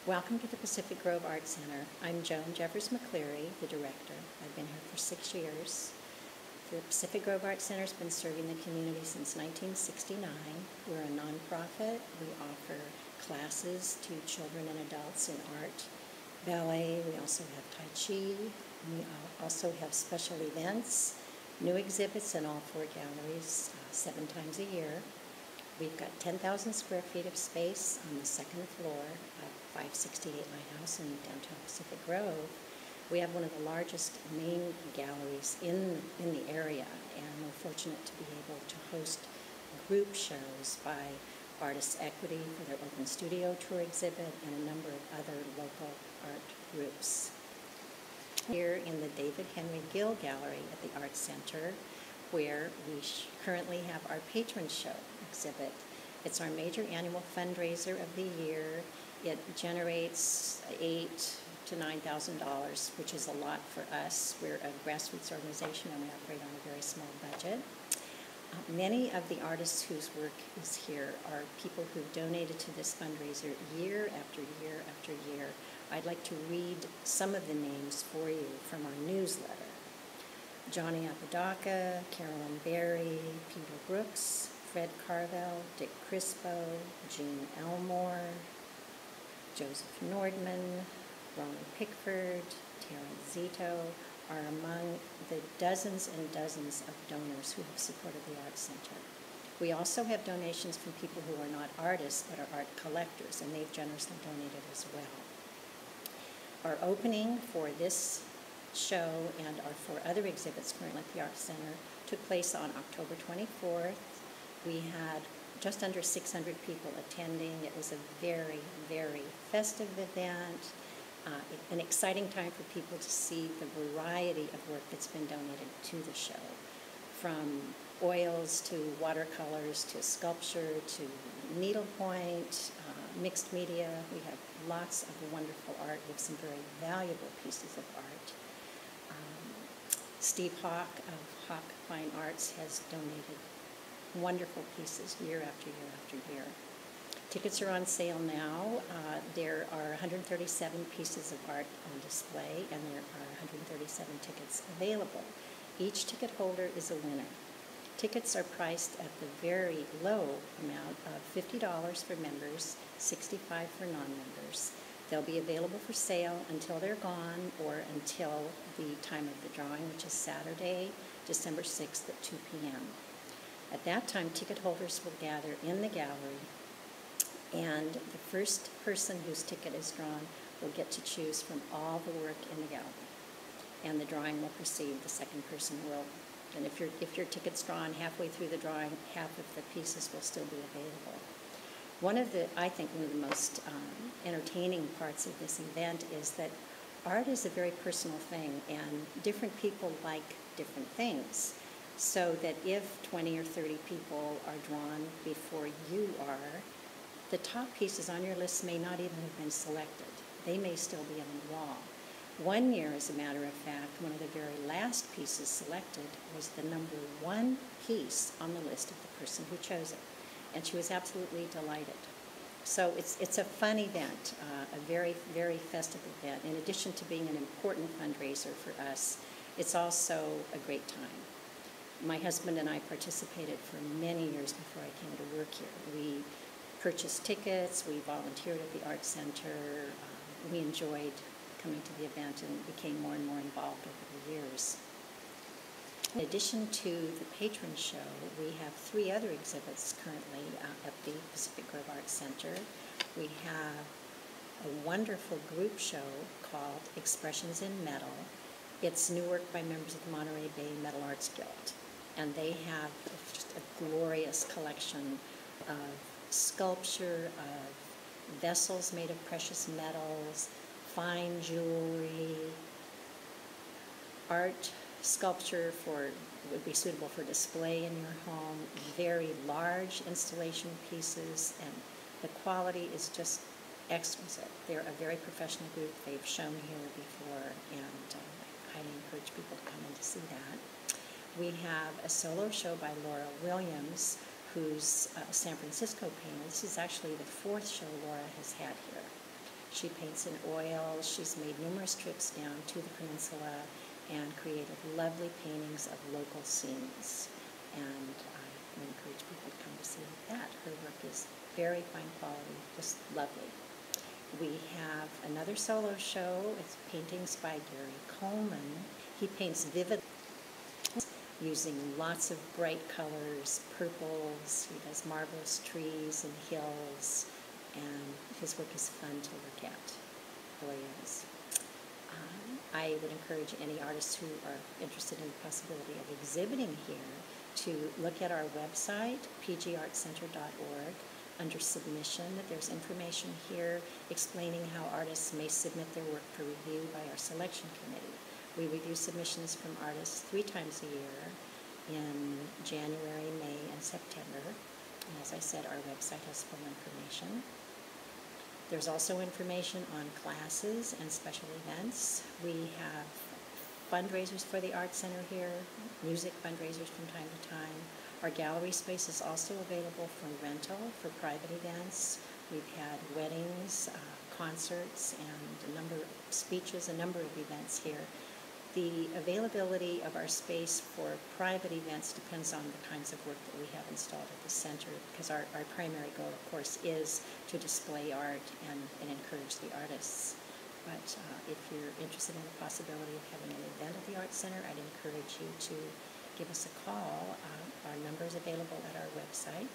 Welcome to the Pacific Grove Art Center. I'm Joan Jeffers McCleary, the director. I've been here for 6 years. The Pacific Grove Art Center has been serving the community since 1969. We're a nonprofit. We offer classes to children and adults in art, ballet. We also have Tai Chi. We also have special events, new exhibits in all 4 galleries 7 times a year. We've got 10,000 square feet of space on the second floor of 568 Lighthouse in downtown Pacific Grove. We have one of the largest main galleries in the area, and we're fortunate to be able to host group shows by Artists Equity for their Open Studio Tour exhibit and a number of other local art groups. Here in the David Henry Gill Gallery at the Art Center, where we currently have our Patron Show exhibit. It's our major annual fundraiser of the year. It generates $8,000 to $9,000, which is a lot for us. We're a grassroots organization and we operate on a very small budget. Many of the artists whose work is here are people who've donated to this fundraiser year after year after year. I'd like to read some of the names for you from our newsletter. Johnny Apodaca, Carolyn Berry, Peter Brooks, Fred Carvel, Dick Crispo, Jean Elmore, Joseph Nordman, Ron Pickford, Terrence Zito are among the dozens and dozens of donors who have supported the Art Center. We also have donations from people who are not artists but are art collectors, and they've generously donated as well. Our opening for this show and our 4 other exhibits currently at the Art Center took place on October 24th. We had just under 600 people attending. It was a very, very festive event, an exciting time for people to see the variety of work that's been donated to the show, from oils to watercolors to sculpture to needlepoint, mixed media. We have lots of wonderful art. We have some very valuable pieces of art. Steve Hawk of Hawk Fine Arts has donated wonderful pieces year after year after year. Tickets are on sale now. There are 137 pieces of art on display, and there are 137 tickets available. Each ticket holder is a winner. Tickets are priced at the very low amount of $50 for members, $65 for non-members. They'll be available for sale until they're gone or until the time of the drawing, which is Saturday, December 6th at 2 p.m. At that time, ticket holders will gather in the gallery, and the first person whose ticket is drawn will get to choose from all the work in the gallery. And the drawing will proceed. The second person will, and if your ticket's drawn halfway through the drawing, half of the pieces will still be available. I think one of the most entertaining parts of this event is that art is a very personal thing, and different people like different things. So that if 20 or 30 people are drawn before you are, the top pieces on your list may not even have been selected. They may still be on the wall. One year, as a matter of fact, one of the very last pieces selected was the number 1 piece on the list of the person who chose it. And she was absolutely delighted. So it's a fun event, a very, very festive event. In addition to being an important fundraiser for us, it's also a great time. My husband and I participated for many years before I came to work here. We purchased tickets, we volunteered at the Art Center, we enjoyed coming to the event and became more and more involved over the years. In addition to the Patron Show, we have 3 other exhibits currently at the Pacific Grove Art Center. We have a wonderful group show called Expressions in Metal. It's new work by members of the Monterey Bay Metal Arts Guild, and they have just a glorious collection of sculpture, of vessels made of precious metals, fine jewelry, art sculpture would be suitable for display in your home, very large installation pieces, and the quality is just exquisite. They're a very professional group. They've shown here before, and I highly encourage people to come in to see that. We have a solo show by Laura Williams, who's a San Francisco painter. This is actually the 4th show Laura has had here. She paints in oil. She's made numerous trips down to the peninsula and created lovely paintings of local scenes. And I encourage people to come to see that. Her work is very fine quality, just lovely. We have another solo show. It's paintings by Gary Coleman. He paints vivid using lots of bright colors, purples. He does marvelous trees and hills, and his work is fun to look at. Really is. I would encourage any artists who are interested in the possibility of exhibiting here to look at our website, pgartcenter.org. Under submission, there's information here explaining how artists may submit their work for review by our selection committee. We review submissions from artists 3 times a year in January, May, and September. And as I said, our website has full information. There's also information on classes and special events. We have fundraisers for the Art Center here, music fundraisers from time to time. Our gallery space is also available for rental for private events. We've had weddings, concerts, and a number of speeches, a number of events here. The availability of our space for private events depends on the kinds of work that we have installed at the center, because our primary goal, of course, is to display art and encourage the artists. But if you're interested in the possibility of having an event at the Art Center, I'd encourage you to give us a call. Our number is available at our website.